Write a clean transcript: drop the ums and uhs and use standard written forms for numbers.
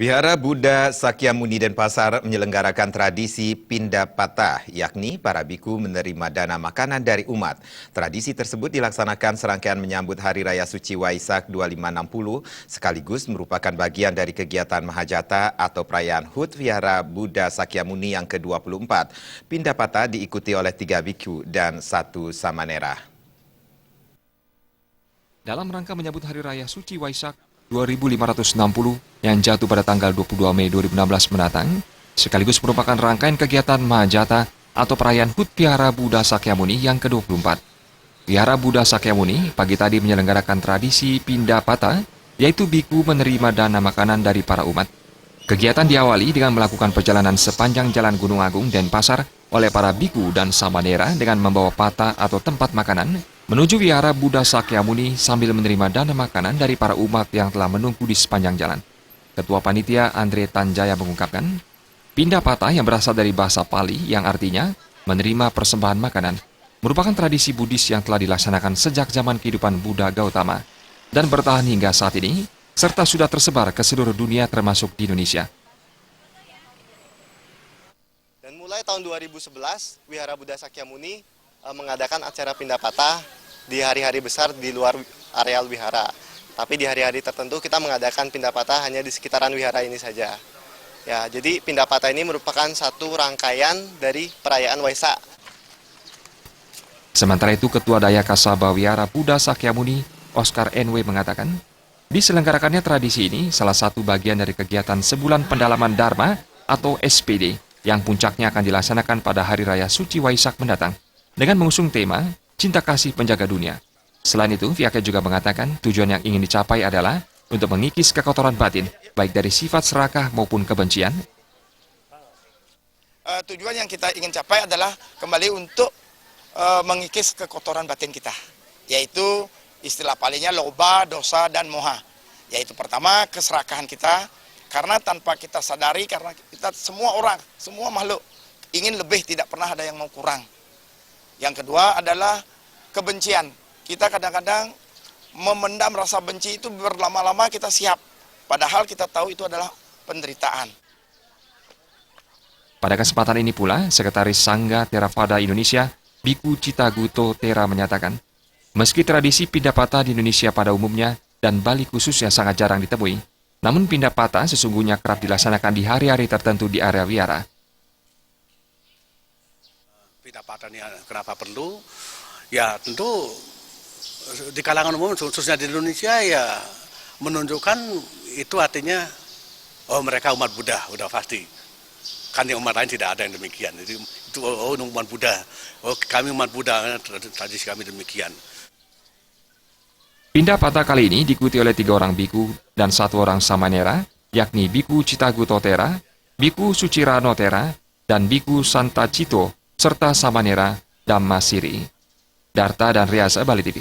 Wihara Buddha Sakyamuni Denpasar menyelenggarakan tradisi pindah patah, yakni para biku menerima dana makanan dari umat. Tradisi tersebut dilaksanakan serangkaian menyambut Hari Raya Suci Waisak 2560, sekaligus merupakan bagian dari kegiatan Mahajata atau perayaan HUT Wihara Buddha Sakyamuni yang ke-24. Pindah patah diikuti oleh 3 biku dan 1 samanera. Dalam rangka menyambut Hari Raya Suci Waisak 2560 yang jatuh pada tanggal 22 Mei 2016 mendatang, sekaligus merupakan rangkaian kegiatan Mahajata atau perayaan HUT Wihara Buddha Sakyamuni yang ke-24. Wihara Buddha Sakyamuni pagi tadi menyelenggarakan tradisi pindah patah, yaitu biku menerima dana makanan dari para umat. Kegiatan diawali dengan melakukan perjalanan sepanjang Jalan Gunung Agung Denpasar oleh para biku dan samanera dengan membawa patah atau tempat makanan menuju Wihara Buddha Sakyamuni sambil menerima dana makanan dari para umat yang telah menunggu di sepanjang jalan. Ketua Panitia Andre Tanjaya mengungkapkan, pindah patah yang berasal dari bahasa Pali yang artinya menerima persembahan makanan merupakan tradisi Buddhis yang telah dilaksanakan sejak zaman kehidupan Buddha Gautama dan bertahan hingga saat ini, serta sudah tersebar ke seluruh dunia termasuk di Indonesia. Dan mulai tahun 2011, Wihara Buddha Sakyamuni mengadakan acara pindah patah di hari-hari besar di luar areal wihara. Tapi di hari-hari tertentu kita mengadakan pindah patah hanya di sekitaran wihara ini saja. Ya, jadi pindah patah ini merupakan satu rangkaian dari perayaan Waisak. Sementara itu, Ketua Dayaka Sabha Wihara Buddha Sakyamuni, Oscar NW mengatakan, diselenggarakannya tradisi ini salah satu bagian dari kegiatan sebulan pendalaman Dharma atau SPD yang puncaknya akan dilaksanakan pada Hari Raya Suci Waisak mendatang dengan mengusung tema Cinta Kasih Penjaga Dunia. Selain itu, pihaknya juga mengatakan tujuan yang ingin dicapai adalah untuk mengikis kekotoran batin, baik dari sifat serakah maupun kebencian. Tujuan yang kita ingin capai adalah kembali untuk mengikis kekotoran batin kita, yaitu istilah palinya loba, dosa, dan moha. Yaitu pertama, keserakahan kita, karena tanpa kita sadari, karena kita semua orang, semua makhluk ingin lebih, tidak pernah ada yang mau kurang. Yang kedua adalah kebencian. Kita kadang-kadang memendam rasa benci itu berlama-lama kita siap. Padahal kita tahu itu adalah penderitaan. Pada kesempatan ini pula, Sekretaris Sangga Theravada Indonesia, Biku Citaguto Tera menyatakan, meski tradisi pindah patah di Indonesia pada umumnya dan Bali khususnya sangat jarang ditemui, namun pindah patah sesungguhnya kerap dilaksanakan di hari-hari tertentu di area wihara. Pindah patah ini kenapa perlu? Ya tentu di kalangan umum khususnya di Indonesia ya menunjukkan itu artinya mereka umat Buddha, udah pasti. Kan yang umat lain tidak ada yang demikian. Jadi itu umat Buddha. Kami umat Buddha, tradisi kami demikian. Pindah patah kali ini diikuti oleh 3 orang biku dan 1 orang samanera, yakni Biku Citaguto Tera, Biku Sucirano Tera, dan Biku Santa Cito, serta samanera Dhammasiri. Darta dan Riasa, Bali TV.